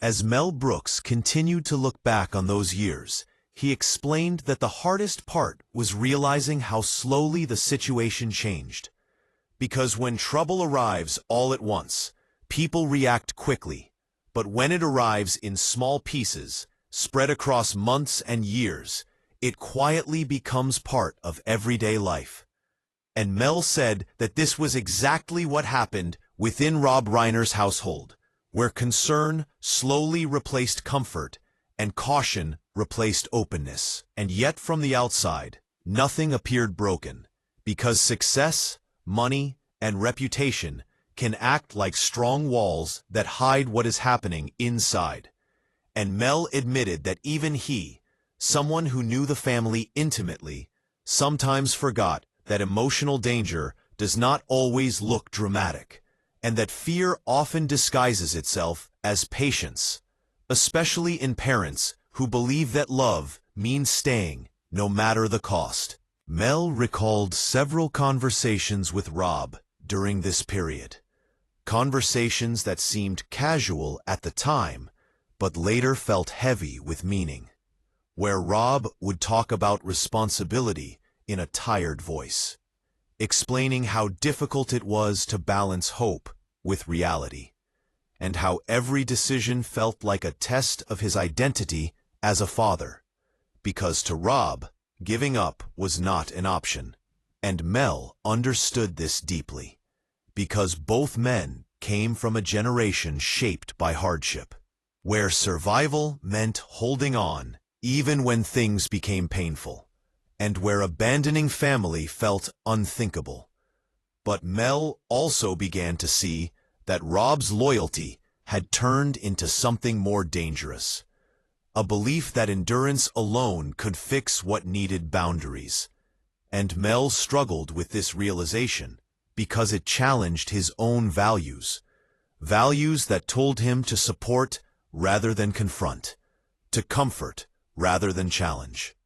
As Mel Brooks continued to look back on those years, he explained that the hardest part was realizing how slowly the situation changed. Because when trouble arrives all at once, people react quickly, but when it arrives in small pieces, spread across months and years, it quietly becomes part of everyday life. And Mel said that this was exactly what happened within Rob Reiner's household, where concern slowly replaced comfort and caution replaced openness. And yet from the outside, nothing appeared broken, because success, money, and reputation can act like strong walls that hide what is happening inside. And Mel admitted that even he, someone who knew the family intimately, sometimes forgot that emotional danger does not always look dramatic, and that fear often disguises itself as patience, especially in parents who believe that love means staying no matter the cost. Mel recalled several conversations with Rob during this period, conversations that seemed casual at the time, but later felt heavy with meaning, where Rob would talk about responsibility in a tired voice, explaining how difficult it was to balance hope with reality, and how every decision felt like a test of his identity as a father, because to Rob, giving up was not an option, and Mel understood this deeply, because both men came from a generation shaped by hardship, where survival meant holding on even when things became painful, and where abandoning family felt unthinkable. But Mel also began to see that Rob's loyalty had turned into something more dangerous, a belief that endurance alone could fix what needed boundaries. And Mel struggled with this realization because it challenged his own values, values that told him to support rather than confront, to comfort rather than challenge.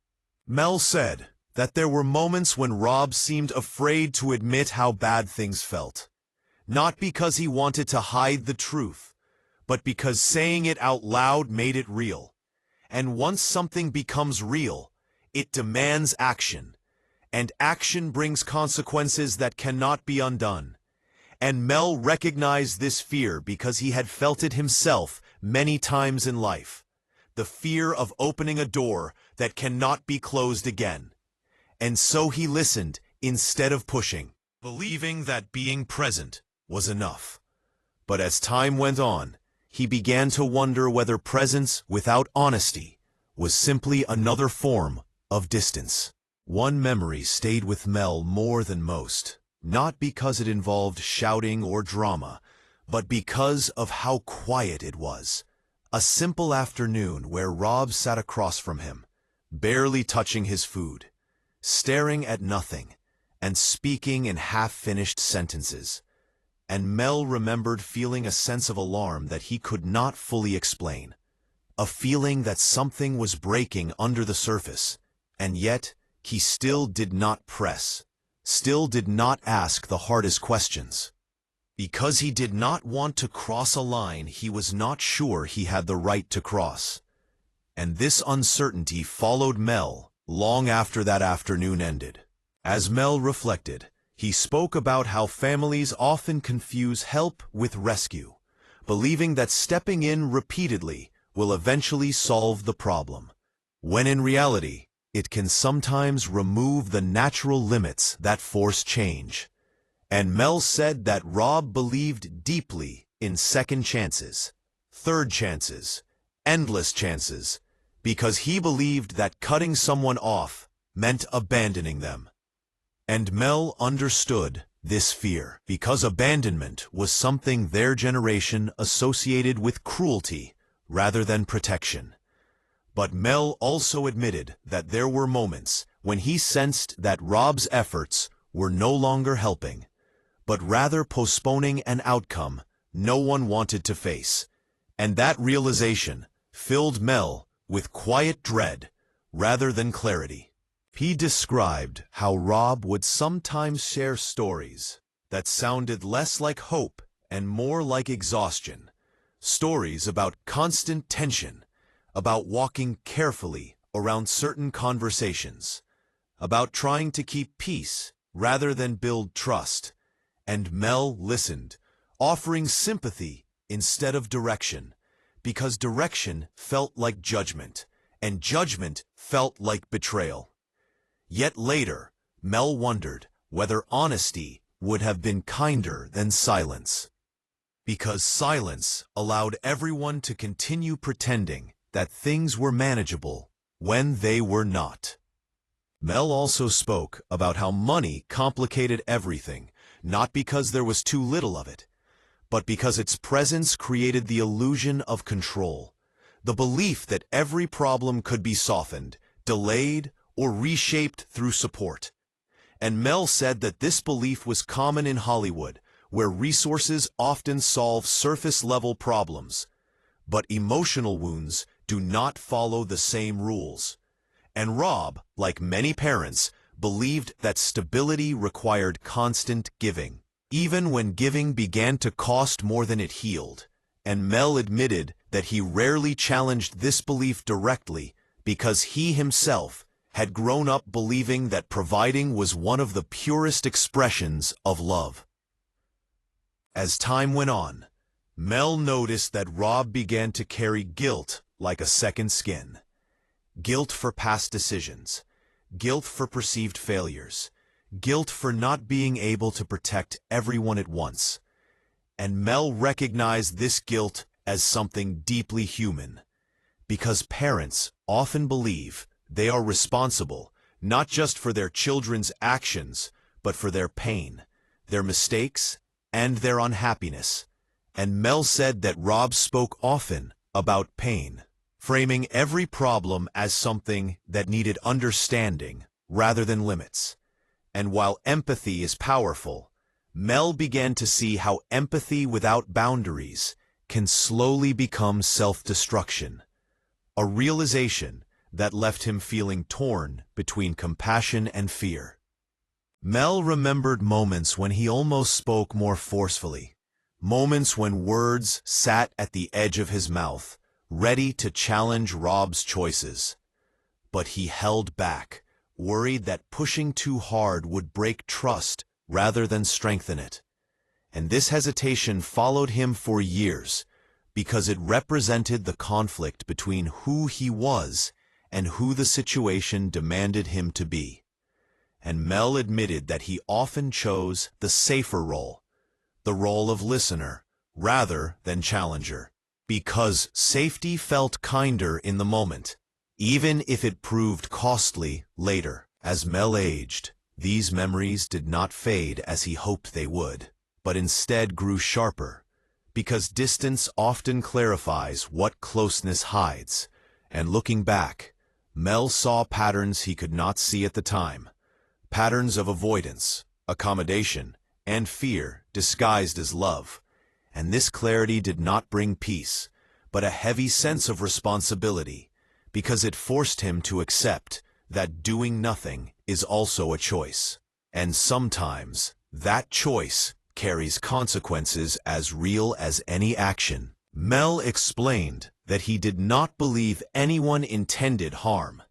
Mel said that there were moments when Rob seemed afraid to admit how bad things felt, not because he wanted to hide the truth, but because saying it out loud made it real. And once something becomes real, it demands action, and action brings consequences that cannot be undone. And Mel recognized this fear because he had felt it himself many times in life, the fear of opening a door that cannot be closed again. And so he listened instead of pushing, believing that being present was enough. But as time went on, he began to wonder whether presence without honesty was simply another form of distance. One memory stayed with Mel more than most, not because it involved shouting or drama, but because of how quiet it was. A simple afternoon where Rob sat across from him, barely touching his food, staring at nothing, and speaking in half-finished sentences. And Mel remembered feeling a sense of alarm that he could not fully explain, a feeling that something was breaking under the surface, and yet he still did not press, still did not ask the hardest questions. Because he did not want to cross a line he was not sure he had the right to cross. And this uncertainty followed Mel long after that afternoon ended. As Mel reflected, he spoke about how families often confuse help with rescue, believing that stepping in repeatedly will eventually solve the problem, when in reality, it can sometimes remove the natural limits that force change. And Mel said that Rob believed deeply in second chances, third chances, endless chances, because he believed that cutting someone off meant abandoning them. And Mel understood this fear, because abandonment was something their generation associated with cruelty rather than protection. But Mel also admitted that there were moments when he sensed that Rob's efforts were no longer helping, but rather postponing an outcome no one wanted to face. And that realization filled Mel with quiet dread rather than clarity. He described how Rob would sometimes share stories that sounded less like hope and more like exhaustion, Stories about constant tension, about walking carefully around certain conversations, about trying to keep peace rather than build trust. And Mel listened, offering sympathy instead of direction, because direction felt like judgment, and judgment felt like betrayal. Yet later, Mel wondered whether honesty would have been kinder than silence. Because silence allowed everyone to continue pretending that things were manageable when they were not. Mel also spoke about how money complicated everything, not because there was too little of it, but because its presence created the illusion of control, the belief that every problem could be softened, delayed, or reshaped through support. And Mel said that this belief was common in Hollywood, where resources often solve surface-level problems. But emotional wounds do not follow the same rules. And Rob, like many parents, believed that stability required constant giving, even when giving began to cost more than it healed. And Mel admitted that he rarely challenged this belief directly because he himself had grown up believing that providing was one of the purest expressions of love. As time went on, Mel noticed that Rob began to carry guilt like a second skin. Guilt for past decisions, guilt for perceived failures, guilt for not being able to protect everyone at once. And Mel recognized this guilt as something deeply human, because parents often believe they are responsible not just for their children's actions, but for their pain, their mistakes, and their unhappiness. And Mel said that Rob spoke often about pain, framing every problem as something that needed understanding rather than limits. And while empathy is powerful, Mel began to see how empathy without boundaries can slowly become self-destruction, a realization that left him feeling torn between compassion and fear. Mel remembered moments when he almost spoke more forcefully, moments when words sat at the edge of his mouth, ready to challenge Rob's choices. But he held back, worried that pushing too hard would break trust rather than strengthen it. And this hesitation followed him for years, because it represented the conflict between who he was and who the situation demanded him to be. And Mel admitted that he often chose the safer role, the role of listener, rather than challenger, because safety felt kinder in the moment, even if it proved costly later. As Mel aged, these memories did not fade as he hoped they would, but instead grew sharper, because distance often clarifies what closeness hides. And looking back, Mel saw patterns he could not see at the time, patterns of avoidance, accommodation, and fear disguised as love. And this clarity did not bring peace, but a heavy sense of responsibility, because it forced him to accept that doing nothing is also a choice. And sometimes that choice carries consequences as real as any action. Mel explained that he did not believe anyone intended harm,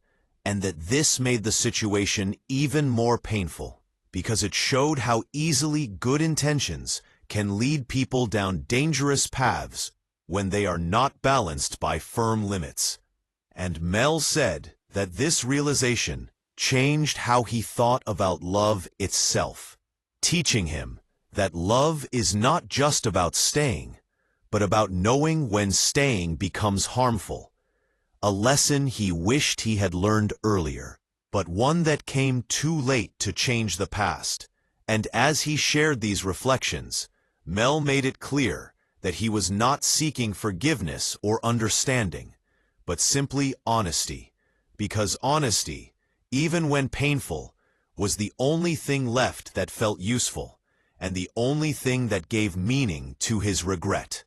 and that this made the situation even more painful, because it showed how easily good intentions can lead people down dangerous paths when they are not balanced by firm limits. And Mel said that this realization changed how he thought about love itself, teaching him that love is not just about staying, but about knowing when staying becomes harmful, a lesson he wished he had learned earlier, but one that came too late to change the past. And as he shared these reflections, Mel made it clear that he was not seeking forgiveness or understanding, but simply honesty, because honesty, even when painful, was the only thing left that felt useful, and the only thing that gave meaning to his regret.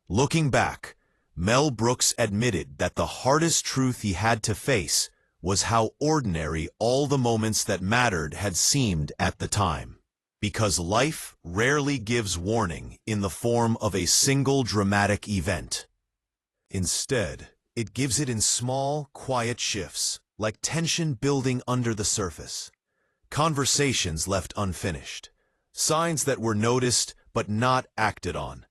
Looking back, Mel Brooks admitted that the hardest truth he had to face was how ordinary all the moments that mattered had seemed at the time. Because life rarely gives warning in the form of a single dramatic event. Instead, it gives it in small, quiet shifts, like tension building under the surface. Conversations left unfinished, signs that were noticed but not acted on.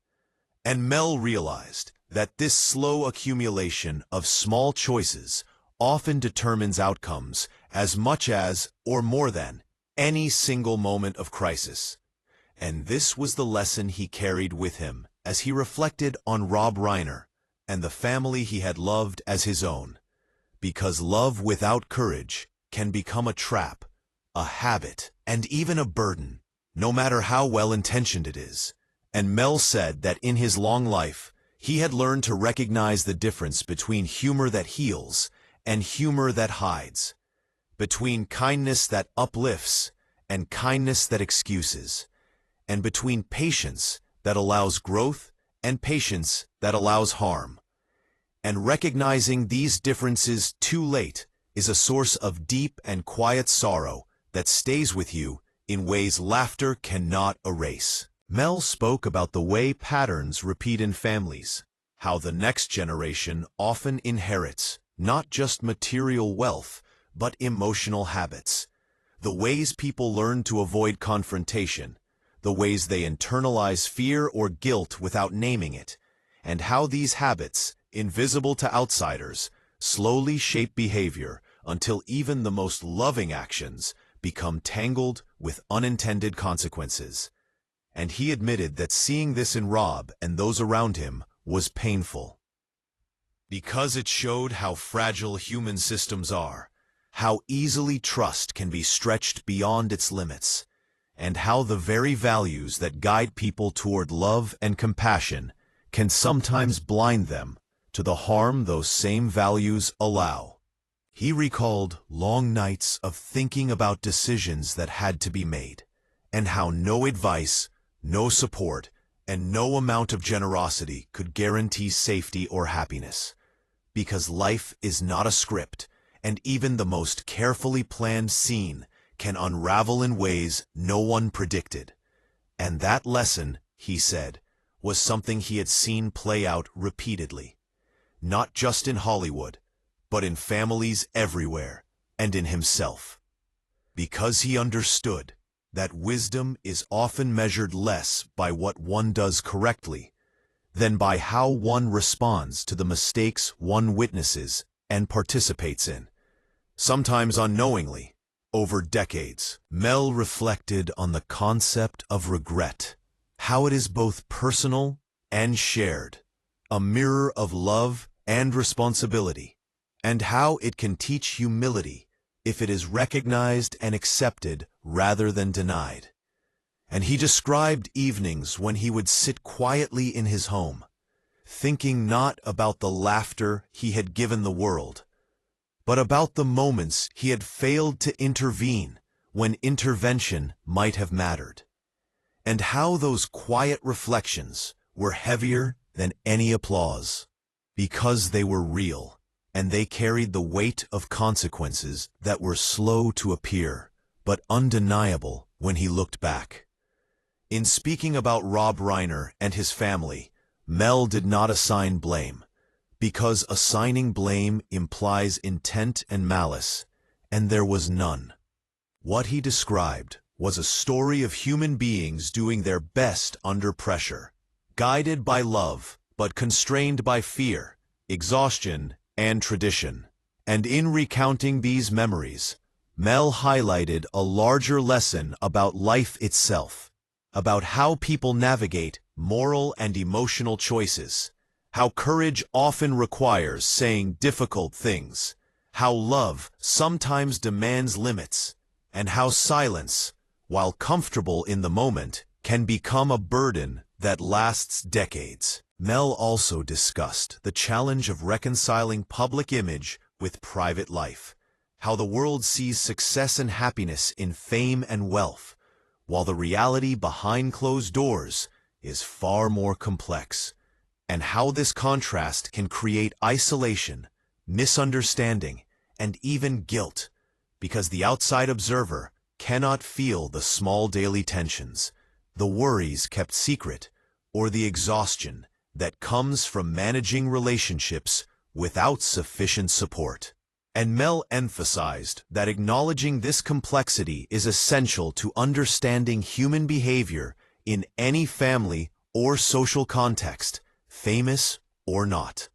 And Mel realized that this slow accumulation of small choices often determines outcomes as much as, or more than, any single moment of crisis. And this was the lesson he carried with him as he reflected on Rob Reiner and the family he had loved as his own. Because love without courage can become a trap, a habit, and even a burden, no matter how well-intentioned it is. And Mel said that in his long life, he had learned to recognize the difference between humor that heals and humor that hides, between kindness that uplifts and kindness that excuses, and between patience that allows growth and patience that allows harm. And recognizing these differences too late is a source of deep and quiet sorrow that stays with you in ways laughter cannot erase. Mel spoke about the way patterns repeat in families, how the next generation often inherits not just material wealth, but emotional habits, the ways people learn to avoid confrontation, the ways they internalize fear or guilt without naming it, and how these habits, invisible to outsiders, slowly shape behavior until even the most loving actions become tangled with unintended consequences. And he admitted that seeing this in Rob and those around him was painful, because it showed how fragile human systems are, how easily trust can be stretched beyond its limits, and how the very values that guide people toward love and compassion can sometimes blind them to the harm those same values allow. He recalled long nights of thinking about decisions that had to be made, and how no advice, no support, and no amount of generosity could guarantee safety or happiness. Because life is not a script, and even the most carefully planned scene can unravel in ways no one predicted. And that lesson, he said, was something he had seen play out repeatedly, not just in Hollywood, but in families everywhere, and in himself. Because he understood that wisdom is often measured less by what one does correctly than by how one responds to the mistakes one witnesses and participates in, sometimes unknowingly, over decades. Mel reflected on the concept of regret, how it is both personal and shared, a mirror of love and responsibility, and how it can teach humility if it is recognized and accepted rather than denied. And he described evenings when he would sit quietly in his home, thinking not about the laughter he had given the world, but about the moments he had failed to intervene when intervention might have mattered, and how those quiet reflections were heavier than any applause, because they were real, and they carried the weight of consequences that were slow to appear, but undeniable when he looked back. In speaking about Rob Reiner and his family, Mel did not assign blame, because assigning blame implies intent and malice, and there was none. What he described was a story of human beings doing their best under pressure, guided by love, but constrained by fear, exhaustion, and tradition. And in recounting these memories, Mel highlighted a larger lesson about life itself, about how people navigate moral and emotional choices, how courage often requires saying difficult things, how love sometimes demands limits, and how silence, while comfortable in the moment, can become a burden that lasts decades. Mel also discussed the challenge of reconciling public image with private life, how the world sees success and happiness in fame and wealth, while the reality behind closed doors is far more complex, and how this contrast can create isolation, misunderstanding, and even guilt, because the outside observer cannot feel the small daily tensions, the worries kept secret, or the exhaustion that comes from managing relationships without sufficient support. And Mel emphasized that acknowledging this complexity is essential to understanding human behavior in any family or social context, famous or not.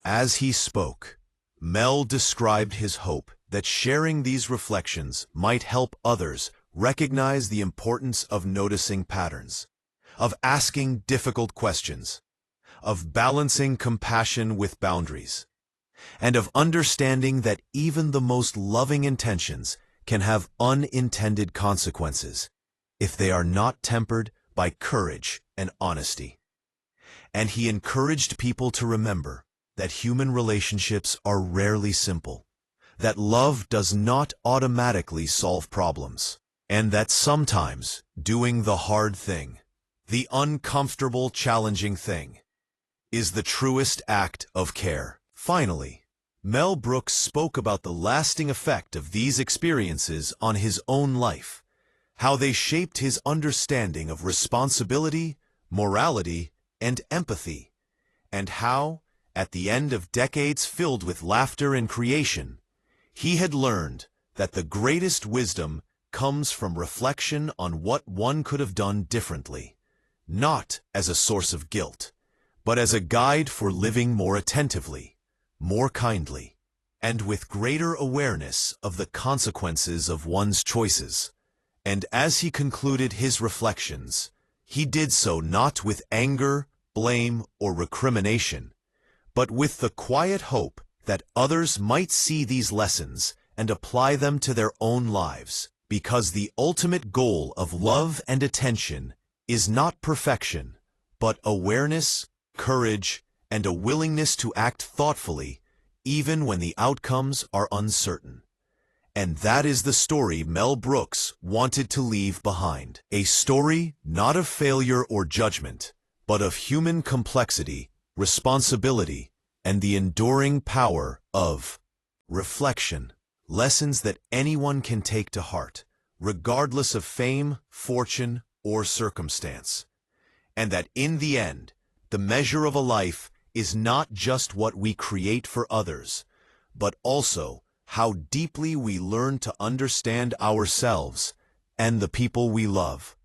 As he spoke, Mel described his hope that sharing these reflections might help others recognize the importance of noticing patterns, of asking difficult questions, of balancing compassion with boundaries, and of understanding that even the most loving intentions can have unintended consequences if they are not tempered by courage and honesty. And he encouraged people to remember that human relationships are rarely simple, that love does not automatically solve problems, and that sometimes doing the hard thing, the uncomfortable, challenging thing, is the truest act of care. Finally, Mel Brooks spoke about the lasting effect of these experiences on his own life, how they shaped his understanding of responsibility, morality, and empathy, and how, at the end of decades filled with laughter and creation, he had learned that the greatest wisdom comes from reflection on what one could have done differently, not as a source of guilt, but as a guide for living more attentively, more kindly, and with greater awareness of the consequences of one's choices. And as he concluded his reflections, he did so not with anger, blame, or recrimination, but with the quiet hope that others might see these lessons and apply them to their own lives, because the ultimate goal of love and attention is not perfection, but awareness, courage, and a willingness to act thoughtfully, even when the outcomes are uncertain. And that is the story Mel Brooks wanted to leave behind. A story not of failure or judgment, but of human complexity, responsibility, and the enduring power of reflection. Lessons that anyone can take to heart, regardless of fame, fortune, or circumstance. And that in the end, the measure of a life is not just what we create for others, but also how deeply we learn to understand ourselves and the people we love.